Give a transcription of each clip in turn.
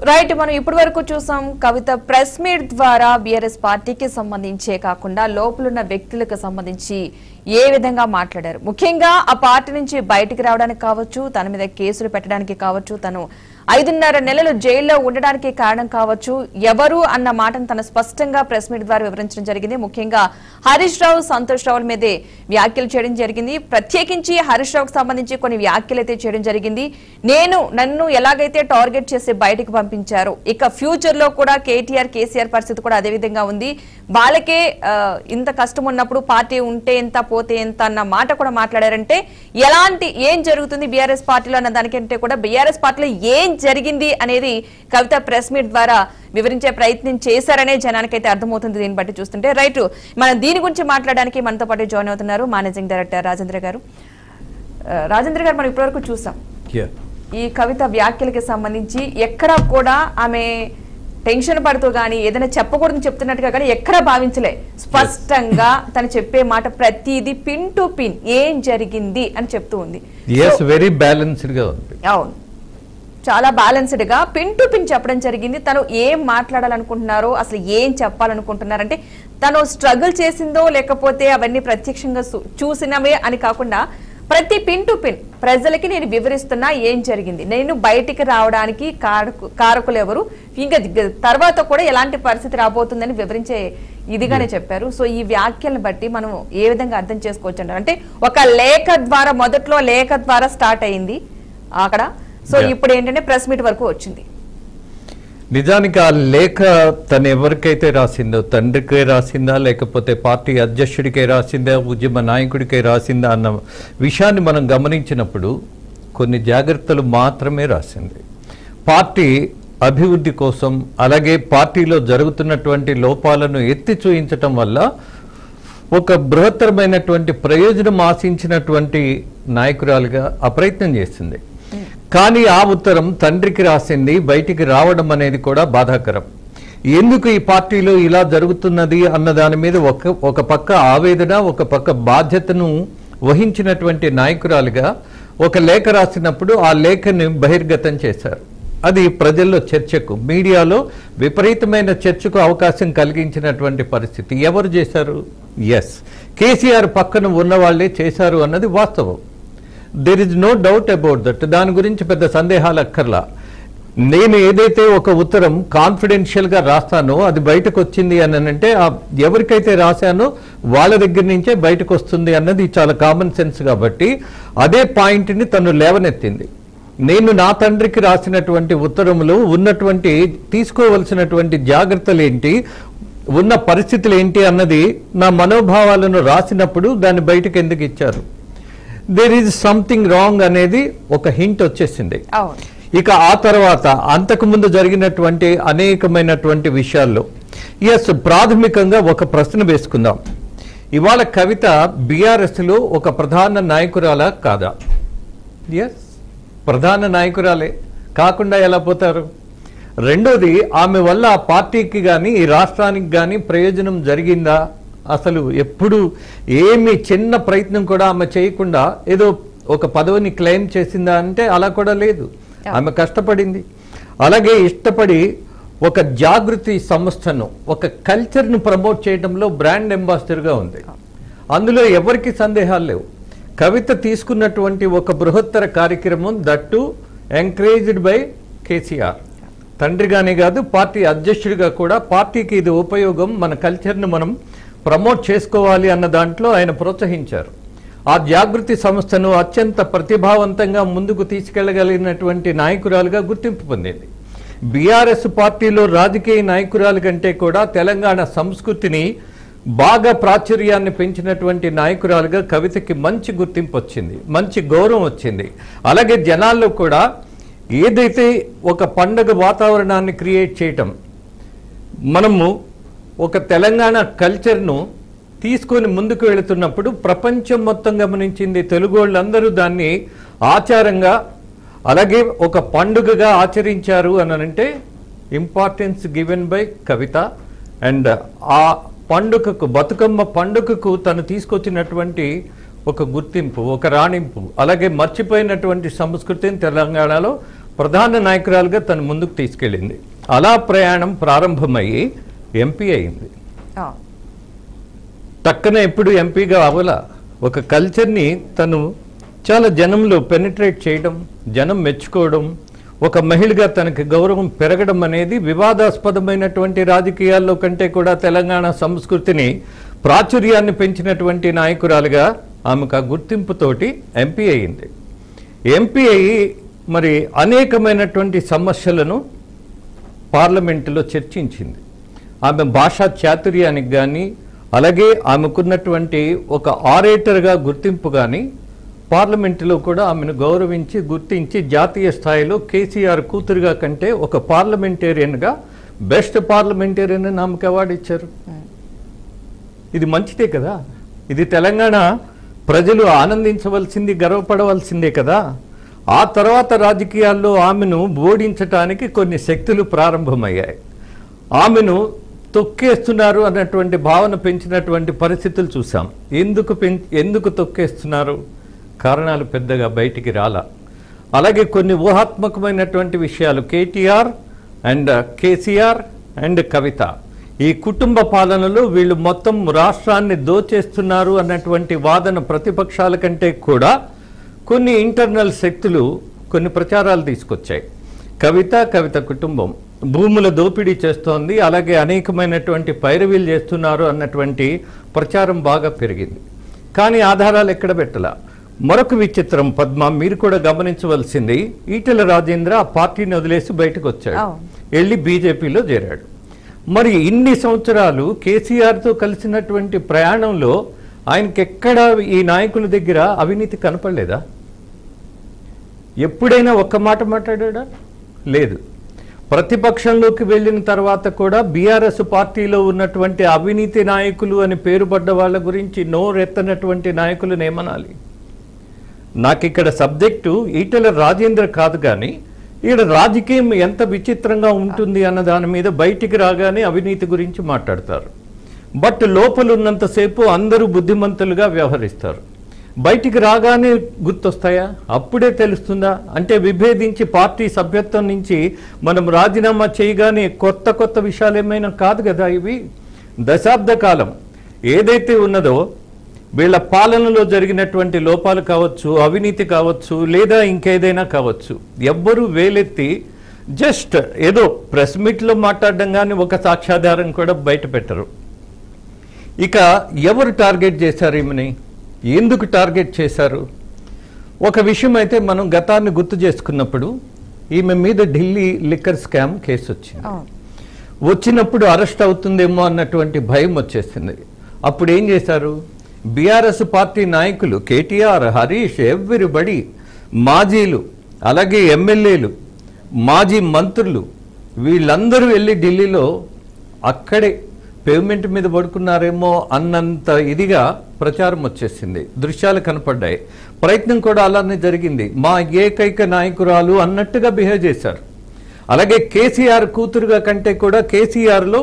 Right, మనం ఇప్పటి వరకు చూసాం కవిత ప్రెస్ మీట్ ద్వారా బీఆర్ఎస్ పార్టీకి సంబంధించే కాకుండా లోపలున్న వ్యక్తులకు సంబంధించి ఏ విధంగా మాట్లాడారు. ముఖ్యంగా ఆ పార్టీ నుంచి బయటికి రావడానికి కావచ్చు, తన మీద కేసులు పెట్టడానికి కావచ్చు, తను 5.5 నెలలు జైల్లో ఉండడానికి కారణం కావచ్చు, ఎవరు అన్న మాటను తన స్పష్టంగా ప్రెస్ మీట్ ద్వారా వివరించడం జరిగింది. ముఖ్యంగా హరీష్ రావు, సంతోష్ రావుల మీదే వ్యాఖ్యలు చేయడం జరిగింది. ప్రత్యేకించి హరీష్ రావుకు సంబంధించి కొన్ని వ్యాఖ్యలు అయితే చేయడం జరిగింది. నన్ను ఎలాగైతే టార్గెట్ చేసి బయటకు పంపించారు, ఇక ఫ్యూచర్ లో కూడా కేసీఆర్ పరిస్థితి కూడా అదే విధంగా ఉంది. వాళ్ళకే ఇంత కష్టం ఉన్నప్పుడు పార్టీ ఉంటే ఎంత పోతే ఎంత అన్న మాట కూడా మాట్లాడారంటే ఏం జరుగుతుంది బీఆర్ఎస్ పార్టీలో అన్న దానికంటే కూడా బీఆర్ఎస్ పార్టీలో ఏం జరిగింది అనేది కవిత ప్రెస్ మీట్ ద్వారా వివరించే ప్రయత్నం చేశారనే జనానికైతే అర్థమవుతుంది. దీన్ని బట్టి చూస్తుంటే రైట్, మనం దీని గురించి మాట్లాడడానికి మనతో పాటు జాయిన్ అవుతున్నారు మేనేజింగ్ డైరెక్టర్ రాజేంద్ర గారు. రాజేంద్ర గారు, మనం ఇప్పటివరకు చూసాం ఈ కవిత వ్యాఖ్యలకి సంబంధించి ఎక్కడా కూడా ఆమె టెన్షన్ పడుతూ గానీ ఏదైనా చెప్పకూడదని చెప్తున్నట్టుగా కానీ ఎక్కడా భావించలే. స్పష్టంగా తను చెప్పే మాట ప్రతిదీ పిన్ టు పిన్ ఏం జరిగింది అని చెప్తూ ఉంది. వెరీ బ్యాలెన్స్డ్ గా ఉంది. అవును, చాలా బ్యాలెన్స్డ్ గా పిన్ టు పిన్ చెప్పడం జరిగింది. తను ఏం మాట్లాడాలనుకుంటున్నారో, అసలు ఏం చెప్పాలనుకుంటున్నారంటే తను స్ట్రగుల్ చేసిందో లేకపోతే అవన్నీ ప్రత్యక్షంగా చూసినవే అని కాకుండా ప్రతి పిన్ టు పిన్ ప్రజలకి నేను వివరిస్తున్నా ఏం జరిగింది, నేను బయటికి రావడానికి కారకులు ఎవరు, ఇంకా తర్వాత కూడా ఎలాంటి పరిస్థితి రాబోతుందని వివరించే ఇదిగానే చెప్పారు. సో ఈ వ్యాఖ్యలను బట్టి మనం ఏ విధంగా అర్థం చేసుకోవచ్చు అంటే ఒక లేఖ ద్వారా, మొదట్లో లేఖ ద్వారా స్టార్ట్ అయింది అక్కడ. సో ఇప్పుడు ఏంటంటే ప్రెస్ మీట్ వరకు వచ్చింది. నిజానికి ఆ లేఖ తను ఎవరికైతే రాసిందో, తండ్రికే రాసిందా లేకపోతే పార్టీ అధ్యక్షుడికే రాసిందా, ఉద్యమ నాయకుడికే రాసిందా అన్న విషయాన్ని మనం గమనించినప్పుడు కొన్ని జాగ్రత్తలు మాత్రమే రాసింది. పార్టీ అభివృద్ధి కోసం, అలాగే పార్టీలో జరుగుతున్నటువంటి లోపాలను ఎత్తి చూయించటం వల్ల ఒక బృహత్తరమైనటువంటి ప్రయోజనం ఆశించినటువంటి నాయకురాలుగా ఆ ప్రయత్నం చేసింది. కానీ ఆ ఉత్తరం తండ్రికి రాసింది బయటికి రావడం అనేది కూడా బాధాకరం. ఎందుకు ఈ పార్టీలో ఇలా జరుగుతున్నది అన్న దాని మీద ఒక పక్క ఆవేదన, ఒక పక్క బాధ్యతను వహించినటువంటి నాయకురాలుగా ఒక లేఖ రాసినప్పుడు ఆ లేఖని బహిర్గతం చేశారు. అది ప్రజల్లో చర్చకు, మీడియాలో విపరీతమైన చర్చకు అవకాశం కలిగించినటువంటి పరిస్థితి. ఎవరు చేశారు? కేసీఆర్ పక్కన ఉన్న వాళ్ళే చేశారు అన్నది వాస్తవం. There is no doubt about that. దాని గురించి పెద్ద సందేహాలు అక్కర్లా. నేను ఏదైతే ఒక ఉత్తరం కాన్ఫిడెన్షియల్ గా రాస్తానో అది బయటకు వచ్చింది అని అంటే ఎవరికైతే రాశానో వాళ్ళ దగ్గర నుంచే బయటకు వస్తుంది అన్నది చాలా కామన్ సెన్స్. కాబట్టి అదే పాయింట్ ని తను లేవనెత్తింది. నేను నా తండ్రికి రాసినటువంటి ఉత్తరంలో ఉన్నటువంటి తీసుకోవలసినటువంటి జాగ్రత్తలు ఏంటి, ఉన్న పరిస్థితులు ఏంటి అన్నది నా మనోభావాలను రాసినప్పుడు దాన్ని బయటకు ఎందుకు ఇచ్చారు, దేర్ ఈజ్ సంథింగ్ రాంగ్ అనేది ఒక హింట్ వచ్చేసింది. ఇక ఆ తర్వాత అంతకుముందు జరిగినటువంటి అనేకమైనటువంటి విషయాల్లో ప్రాథమికంగా ఒక ప్రశ్న వేసుకుందాం. ఇవాళ కవిత బీఆర్ఎస్ లో ఒక ప్రధాన నాయకురాలా కాదా? ప్రధాన నాయకురాలే, కాకుండా ఎలా పోతారు? రెండోది, ఆమె వల్ల ఆ పార్టీకి కానీ ఈ రాష్ట్రానికి కానీ ప్రయోజనం జరిగిందా? అసలు ఎప్పుడు ఏమి చిన్న ప్రయత్నం కూడా ఆమె చేయకుండా ఏదో ఒక పదవిని క్లెయిమ్ చేసిందా అంటే అలా కూడా లేదు. ఆమె కష్టపడింది, అలాగే ఇష్టపడి ఒక జాగృతి సంస్థను, ఒక కల్చర్ను ప్రమోట్ చేయడంలో బ్రాండ్ అంబాసిడర్గా ఉంది. అందులో ఎవరికి సందేహాలు లేవు. కవిత తీసుకున్నటువంటి ఒక బృహత్తర కార్యక్రమం, దట్టు ఎంకరేజ్డ్ బై కేసీఆర్, తండ్రిగానే కాదు పార్టీ అధ్యక్షుడిగా కూడా పార్టీకి ఇది ఉపయోగం, మన కల్చర్ను మనం ప్రమోట్ చేసుకోవాలి అన్న దాంట్లో ఆయన ప్రోత్సహించారు. ఆ జాగృతి సంస్థను అత్యంత ప్రతిభావంతంగా ముందుకు తీసుకెళ్లగలిగినటువంటి నాయకురాలుగా గుర్తింపు పొందింది. బీఆర్ఎస్ పార్టీలో రాజకీయ నాయకురాలు కంటే కూడా తెలంగాణ సంస్కృతిని బాగా ప్రాచుర్యాన్ని పెంచినటువంటి నాయకురాలుగా కవితకి మంచి గుర్తింపు వచ్చింది, మంచి గౌరవం వచ్చింది. అలాగే జనాల్లో కూడా ఏదైతే ఒక పండగ వాతావరణాన్ని క్రియేట్ చేయటం, మనము ఒక తెలంగాణ కల్చర్ను తీసుకొని ముందుకు వెళుతున్నప్పుడు ప్రపంచం మొత్తం గమనించింది. తెలుగు వాళ్ళందరూ దాన్ని ఆచారంగా, అలాగే ఒక పండుగగా ఆచరించారు అని అంటే importance given by Kavitha. And ఆ పండుగకు, బతుకమ్మ పండుగకు తను తీసుకొచ్చినటువంటి ఒక గుర్తింపు, ఒక రాణింపు, అలాగే మర్చిపోయినటువంటి సంస్కృతిని తెలంగాణలో ప్రధాన నాయకురాలుగా తను ముందుకు తీసుకెళ్ళింది. అలా ప్రయాణం ప్రారంభమయ్యి ఎంపీ అయింది. టక్కన ఎప్పుడు ఎంపీగా అవలా. ఒక కల్చర్ని తను చాలా జనంలో పెనిట్రేట్ చేయడం, జనం మెచ్చుకోవడం, ఒక మహిళగా తనకి గౌరవం పెరగడం అనేది వివాదాస్పదమైనటువంటి రాజకీయాల్లో కంటే కూడా తెలంగాణ సంస్కృతిని ప్రాచుర్యాన్ని పెంచినటువంటి నాయకురాలుగా ఆమెకు ఆ గుర్తింపుతోటి ఎంపీ అయింది. ఎంపీ అయ్యి మరి అనేకమైనటువంటి సమస్యలను పార్లమెంటులో చర్చించింది. ఆమె భాషా చాతుర్యానికి కానీ అలాగే ఆమెకున్నటువంటి ఒక ఆరేటర్గా గుర్తింపు కానీ పార్లమెంటులో కూడా ఆమెను గౌరవించి గుర్తించి జాతీయ స్థాయిలో కేసీఆర్ కూతురుగా కంటే ఒక పార్లమెంటేరియన్గా బెస్ట్ పార్లమెంటేరియన్ అని ఆమెకు అవార్డు ఇచ్చారు. ఇది మంచిదే కదా. ఇది తెలంగాణ ప్రజలు ఆనందించవలసింది, గర్వపడవలసిందే కదా. ఆ తర్వాత రాజకీయాల్లో ఆమెను ఓడించటానికి కొన్ని శక్తులు ప్రారంభమయ్యాయి. ఆమెను తొక్కేస్తున్నారు అన్నటువంటి భావన పెంచినటువంటి పరిస్థితులు చూసాం. ఎందుకు తొక్కేస్తున్నారు? కారణాలు పెద్దగా బయటికి రాలా. అలాగే కొన్ని ఊహాత్మకమైనటువంటి విషయాలు కేటీఆర్ అండ్ కేసీఆర్ అండ్ కవిత ఈ కుటుంబ పాలనలో వీళ్ళు మొత్తం రాష్ట్రాన్ని దోచేస్తున్నారు అన్నటువంటి వాదన ప్రతిపక్షాల కంటే కూడా కొన్ని ఇంటర్నల్ శక్తులు కొన్ని ప్రచారాలు తీసుకొచ్చాయి. కవిత కుటుంబం భూముల దోపిడీ చేస్తోంది, అలాగే అనేకమైనటువంటి పైరవీలు చేస్తున్నారు అన్నటువంటి ప్రచారం బాగా పెరిగింది. కానీ ఆధారాలు ఎక్కడ పెట్టలా. మరొక విచిత్రం పద్మ, మీరు కూడా గమనించవలసింది, ఈటెల రాజేంద్ర ఆ పార్టీని వదిలేసి బయటకు వచ్చాడు, వెళ్ళి బీజేపీలో చేరాడు. మరి ఇన్ని సంవత్సరాలు కేసీఆర్తో కలిసినటువంటి ప్రయాణంలో ఆయనకెక్కడ ఈ నాయకుల దగ్గర అవినీతి కనపడలేదా? ఎప్పుడైనా ఒక్క మాట మాట్లాడా? లేదు. ప్రతిపక్షంలోకి వెళ్ళిన తర్వాత కూడా బీఆర్ఎస్ పార్టీలో ఉన్నటువంటి అవినీతి నాయకులు అని పేరుపడ్డ వాళ్ళ గురించి నోరెత్తనటువంటి నాయకులను ఏమనాలి? నాకు ఇక్కడ సబ్జెక్టు ఈటెల రాజేంద్ర కాదు, కానీ ఈడ రాజకీయం ఎంత విచిత్రంగా ఉంటుంది అన్న దాని మీద బయటికి రాగానే అవినీతి గురించి మాట్లాడతారు. బట్ లోపల ఉన్నంతసేపు అందరూ బుద్ధిమంతులుగా వ్యవహరిస్తారు. బయటికి రాగానే గుర్తొస్తాయా? అప్పుడే తెలుస్తుందా? అంటే విభేదించి పార్టీ సభ్యత్వం నుంచి మనం రాజీనామా చేయగానే కొత్త విషయాలు ఏమైనా కాదు కదా ఇవి. దశాబ్ద కాలం ఏదైతే ఉన్నదో వీళ్ళ పాలనలో జరిగినటువంటి లోపాలు కావచ్చు, అవినీతి కావచ్చు, లేదా ఇంకేదైనా కావచ్చు, ఎవ్వరూ వేలెత్తి జస్ట్ ఏదో ప్రెస్ మీట్లో మాట్లాడడం కానీ ఒక సాక్ష్యాధారం కూడా బయట పెట్టరు. ఇక ఎవరు టార్గెట్ చేశారు ఈమెని? ఎందుకు టార్గెట్ చేశారు? ఒక విషయం అయితే మనం గతాన్ని గుర్తు చేసుకున్నప్పుడు ఈమె మీద ఢిల్లీ లిక్కర్ స్కామ్ కేసు వచ్చినప్పుడు అరెస్ట్ అవుతుందేమో అన్నటువంటి భయం వచ్చేసింది. అప్పుడు ఏం చేశారు? బీఆర్ఎస్ పార్టీ నాయకులు కేటీఆర్, హరీష్, ఎవ్రీబడి, మాజీలు, అలాగే ఎమ్మెల్యేలు, మాజీ మంత్రులు, వీళ్ళందరూ వెళ్ళి ఢిల్లీలో అక్కడే పేమెంట్ మీద పడుకున్నారేమో అన్నంత ఇదిగా ప్రచారం వచ్చేసింది. దృశ్యాలు కనపడ్డాయి. ప్రయత్నం కూడా అలానే జరిగింది. మా ఏకైక నాయకురాలు అన్నట్టుగా బిహేవ్ చేశారు. అలాగే కేసీఆర్ కూతురుగా కంటే కూడా కేసీఆర్లో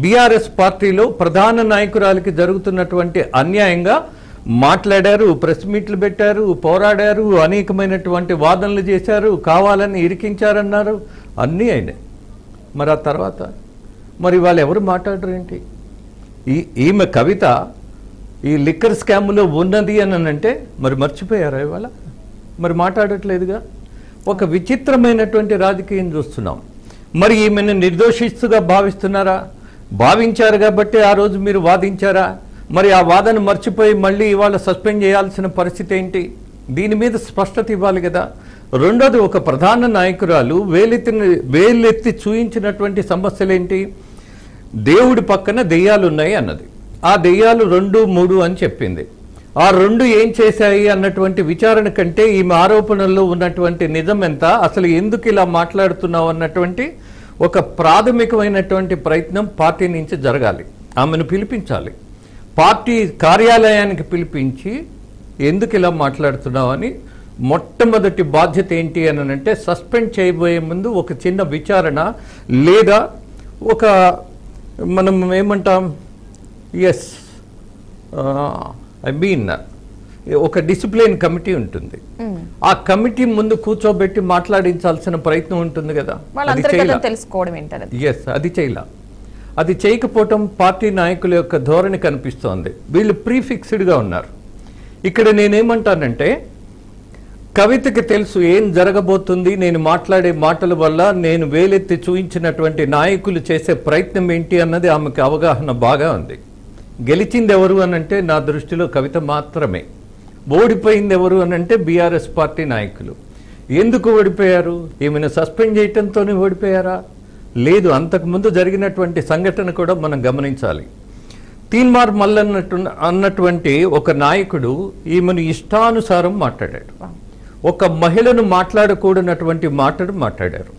బీఆర్ఎస్ పార్టీలో ప్రధాన నాయకురాలకి జరుగుతున్నటువంటి అన్యాయంగా మాట్లాడారు, ప్రెస్ మీట్లు పెట్టారు, పోరాడారు, అనేకమైనటువంటి వాదనలు చేశారు, కావాలని ఇరికించారన్నారు, అన్నీ అయినాయి. మరి ఆ తర్వాత మరి వాళ్ళు ఎవరు మాట్లాడరు ఏంటి? ఈమె కవిత ఈ లిక్కర్ స్కామ్లో ఉన్నది అని అంటే మరి మర్చిపోయారా ఇవాళ? మరి మాట్లాడట్లేదుగా. ఒక విచిత్రమైనటువంటి రాజకీయం చూస్తున్నాం. మరి ఈమెను నిర్దోషిస్తుగా భావిస్తున్నారా? భావించారు కాబట్టి ఆ రోజు మీరు వాదించారా? మరి ఆ వాదన మర్చిపోయి మళ్ళీ ఇవాళ సస్పెండ్ చేయాల్సిన పరిస్థితి ఏంటి? దీని మీద స్పష్టత ఇవ్వాలి కదా. రెండోది, ఒక ప్రధాన నాయకురాలు వేలెత్తి చూయించినటువంటి సమస్యలేంటి? దేవుడి పక్కన దెయ్యాలు ఉన్నాయి అన్నది. ఆ దెయ్యాలు 2, 3 అని చెప్పింది. ఆ 2 ఏం చేశాయి అన్నటువంటి విచారణ కంటే ఈమె ఆరోపణల్లో ఉన్నటువంటి నిజం ఎంత, అసలు ఎందుకు ఇలా మాట్లాడుతున్నావు అన్నటువంటి ఒక ప్రాథమికమైనటువంటి ప్రయత్నం పార్టీ నుంచి జరగాలి. ఆమెను పిలిపించాలి, పార్టీ కార్యాలయానికి పిలిపించి ఎందుకు ఇలా మాట్లాడుతున్నావు అని మొట్టమొదటి బాధ్యత ఏంటి అని అంటే సస్పెండ్ చేయబోయే ముందు ఒక చిన్న విచారణ, లేదా ఒక మనం ఏమంటాం, ఐ మీన్ ఒక డిసిప్లిన్ కమిటీ ఉంటుంది. ఆ కమిటీ ముందు కూర్చోబెట్టి మాట్లాడించాల్సిన ప్రయత్నం ఉంటుంది కదా. అది చేయలా. అది చేయకపోవటం పార్టీ నాయకుల యొక్క ధోరణి కనిపిస్తోంది. వీళ్ళు ప్రీఫిక్స్డ్గా ఉన్నారు. ఇక్కడ నేనేమంటానంటే, కవితకి తెలుసు ఏం జరగబోతుంది, నేను మాట్లాడే మాటల వల్ల నేను వేలెత్తి చూయించినటువంటి నాయకులు చేసే ప్రయత్నం ఏంటి అన్నది ఆమెకు అవగాహన బాగా ఉంది. గెలిచింది ఎవరు అనంటే నా దృష్టిలో కవిత మాత్రమే. ఓడిపోయింది ఎవరు అనంటే బీఆర్ఎస్ పార్టీ నాయకులు. ఎందుకు ఓడిపోయారు? ఏమైనా సస్పెండ్ చేయటంతోనే ఓడిపోయారా? లేదు, అంతకుముందు జరిగినటువంటి సంఘటన కూడా మనం గమనించాలి. తీన్మార్ మల్లన్నట్టు అన్నటువంటి ఒక నాయకుడు ఈమెను ఇష్టానుసారం మాట్లాడాడు. ఒక మహిళను మాట్లాడకూడనటువంటి మాటలు మాట్లాడారు.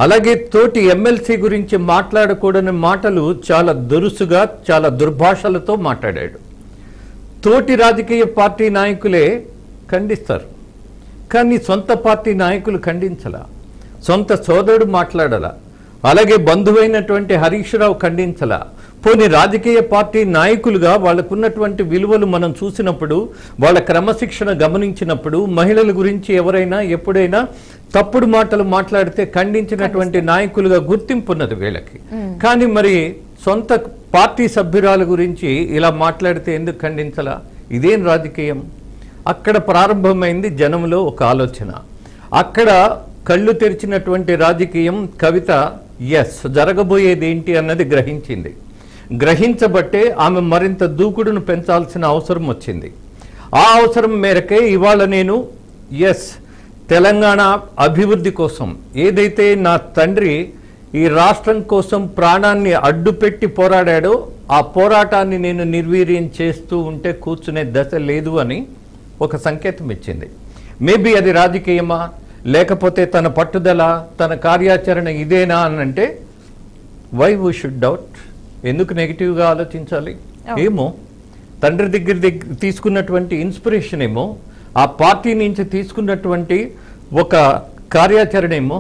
అలాగే తోటి ఎమ్మెల్సీ గురించి మాట్లాడకూడని మాటలు చాలా దురుసుగా, చాలా దుర్భాషలతో మాట్లాడాడు. తోటి రాజకీయ పార్టీ నాయకులే ఖండిస్తారు, కానీ సొంత పార్టీ నాయకులు ఖండించలా. సొంత సోదరుడు మాట్లాడలా. అలాగే బంధువైనటువంటి హరీష్ రావు ఖండించలా. పోనీ రాజకీయ పార్టీ నాయకులుగా వాళ్ళకున్నటువంటి విలువలు మనం చూసినప్పుడు, వాళ్ళ క్రమశిక్షణ గమనించినప్పుడు, మహిళల గురించి ఎవరైనా ఎప్పుడైనా తప్పుడు మాటలు మాట్లాడితే ఖండించినటువంటి నాయకులుగా గుర్తింపు ఉన్నది వీళ్ళకి. కానీ మరి సొంత పార్టీ సభ్యురాల గురించి ఇలా మాట్లాడితే ఎందుకు ఖండించలా? ఇదేం రాజకీయం? అక్కడ ప్రారంభమైంది జనంలో ఒక ఆలోచన. అక్కడ కళ్ళు తెరిచినటువంటి రాజకీయం కవిత జరగబోయేది ఏంటి అన్నది గ్రహించింది. గ్రహించబట్టే ఆమె మరింత దూకుడును పెంచాల్సిన అవసరం వచ్చింది. ఆ అవసరం మేరకే ఇవాళ నేను తెలంగాణ అభివృద్ధి కోసం ఏదైతే నా తండ్రి ఈ రాష్ట్రం కోసం ప్రాణాన్ని అడ్డుపెట్టి పోరాడాడో ఆ పోరాటాన్ని నేను నిర్వీర్యం చేస్తూ ఉంటే కూర్చునే దశ లేదు అని ఒక సంకేతం ఇచ్చింది. మేబీ అది రాజకీయమా, లేకపోతే తన పట్టుదల, తన కార్యాచరణ ఇదేనా అనంటే వై వీ షుడ్ డౌట్? ఎందుకు నెగిటివ్గా ఆలోచించాలి? ఏమో తండ్రి దగ్గర తీసుకున్నటువంటి ఇన్స్పిరేషన్ ఏమో, ఆ పార్టీ నుంచి తీసుకున్నటువంటి ఒక కార్యాచరణ ఏమో.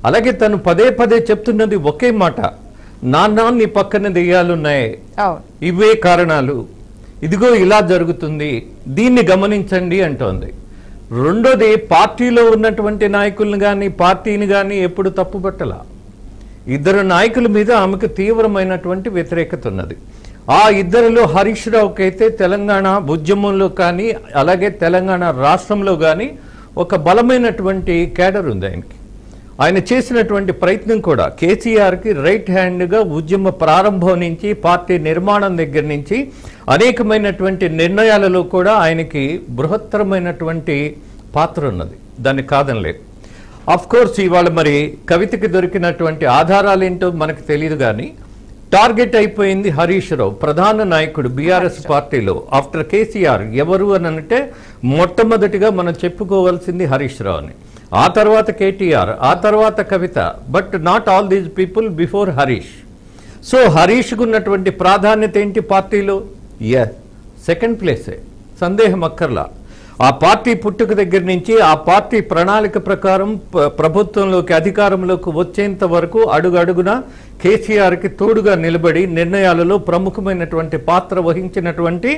అలాగే తను పదే పదే చెప్తున్నది ఒకే మాట, నాన్న నీ పక్కన దెయ్యాలున్నాయి, ఇవే కారణాలు, ఇదిగో ఇలా జరుగుతుంది, దీన్ని గమనించండి అంటోంది. రెండోది, పార్టీలో ఉన్నటువంటి నాయకులను కానీ పార్టీని కానీ ఎప్పుడు తప్పుపట్టలా. ఇద్దరు నాయకుల మీద ఆమెకు తీవ్రమైనటువంటి వ్యతిరేకత ఉన్నది. ఆ ఇద్దరిలో హరీష్ రావుకి అయితే తెలంగాణ ఉద్యమంలో కానీ అలాగే తెలంగాణ రాష్ట్రంలో కానీ ఒక బలమైనటువంటి కేడర్ ఉంది ఆయనకి. ఆయన చేసినటువంటి ప్రయత్నం కూడా కేసీఆర్కి రైట్ హ్యాండ్గా ఉద్యమ ప్రారంభం నుంచి పార్టీ నిర్మాణం దగ్గర నుంచి అనేకమైనటువంటి నిర్ణయాలలో కూడా ఆయనకి బృహత్తరమైనటువంటి పాత్ర ఉన్నది, దాన్ని కాదనలేదు. ఆఫ్ కోర్స్ ఇవాళ మరి కవితకి దొరికినటువంటి ఆధారాలు ఏంటో మనకు తెలియదు, కానీ టార్గెట్ అయిపోయింది హరీష్ రావు, ప్రధాన నాయకుడు బీఆర్ఎస్ పార్టీలో. ఆఫ్టర్ కేసీఆర్ ఎవరు అని అంటే మొట్టమొదటిగా మనం చెప్పుకోవాల్సింది హరీష్ రావు అని, ఆ తర్వాత కేటీఆర్, ఆ తర్వాత Kavitha, but not all these people before Harish. So హరీష్కు ఉన్నటువంటి ప్రాధాన్యత ఏంటి పార్టీలో? సెకండ్ ప్లేసే, సందేహం అక్కర్లా. ఆ పార్టీ పుట్టుక దగ్గర నుంచి ఆ పార్టీ ప్రణాళిక ప్రకారం ప్రభుత్వంలోకి అధికారంలోకి వచ్చేంత వరకు అడుగడుగున కేసీఆర్కి తోడుగా నిలబడి నిర్ణయాలలో ప్రముఖమైనటువంటి పాత్ర వహించినటువంటి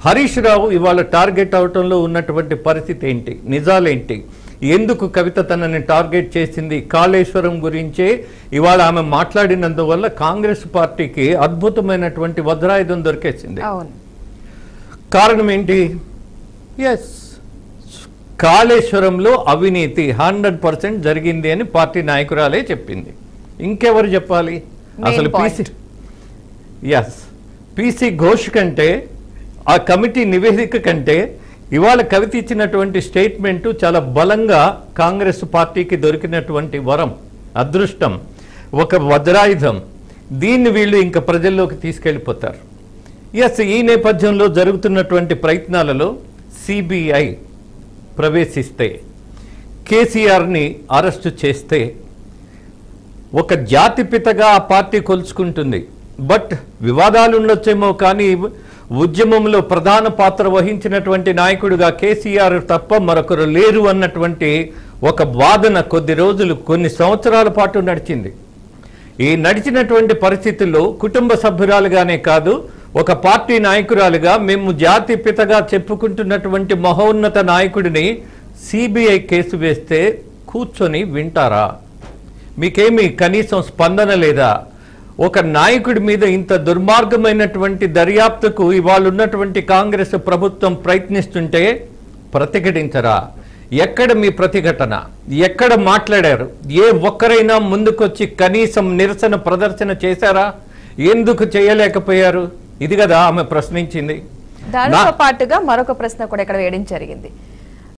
హరీష్ రావు ఇవాళ టార్గెట్ అవటంలో ఉన్నటువంటి పరిస్థితి ఏంటి, నిజాలేంటి, ఎందుకు కవిత తనని టార్గెట్ చేసింది? కాళేశ్వరం గురించే ఇవాళ ఆమె మాట్లాడినందువల్ల కాంగ్రెస్ పార్టీకి అద్భుతమైనటువంటి వజ్రాయుధం దొరికేసింది. కారణం ఏంటి? కాళేశ్వరంలో అవినీతి 100% జరిగింది అని పార్టీ నాయకురాలే చెప్పింది. ఇంకెవరు చెప్పాలి? అసలు పీసీ ఘోష్ కంటే, ఆ కమిటీ నివేదిక కంటే ఇవాళ కవిత ఇచ్చినటువంటి స్టేట్మెంటు చాలా బలంగా కాంగ్రెస్ పార్టీకి దొరికినటువంటి వరం, అదృష్టం, ఒక వజ్రాయుధం. దీన్ని వీళ్ళు ఇంకా ప్రజల్లోకి తీసుకెళ్ళిపోతారు. ఈ నేపథ్యంలో జరుగుతున్నటువంటి ప్రయత్నాలలో సిబిఐ ప్రవేశిస్తే, కేసీఆర్ని అరెస్టు చేస్తే ఒక జాతిపితగా ఆ పార్టీ కొలుచుకుంటుంది. బట్ వివాదాలు ఉండొచ్చేమో, కానీ ఉద్యమంలో ప్రధాన పాత్ర వహించినటువంటి నాయకుడిగా కేసీఆర్ తప్ప మరొకరు లేరు అన్నటువంటి ఒక వాదన కొద్ది రోజులు, కొన్ని సంవత్సరాల పాటు నడిచింది. ఈ నడిచినటువంటి పరిస్థితుల్లో కుటుంబ సభ్యురాలుగానే కాదు, ఒక పార్టీ నాయకురాలుగా మేము జాతి పితగా చెప్పుకుంటున్నటువంటి మహోన్నత నాయకుడిని సిబిఐ కేసు వేస్తే కూర్చొని వింటారా? మీకేమి కనీసం స్పందన లేదా? ఒక నాయకుడి మీద ఇంత దుర్మార్గమైనటువంటి దర్యాప్తుకు ఇవాళ ఉన్నటువంటి కాంగ్రెస్ ప్రభుత్వం ప్రయత్నిస్తుంటే ప్రతిఘటించరా? ఎక్కడ మీ ప్రతిఘటన? ఎక్కడ మాట్లాడారు? ఏ ఒక్కరైనా ముందుకొచ్చి కనీసం నిరసన ప్రదర్శన చేశారా? ఎందుకు చేయలేకపోయారు? ఇది కదా ఆమె ప్రశ్నించింది. దానితో పాటుగా మరొక ప్రశ్న కూడా ఇక్కడ వేయడం జరిగింది.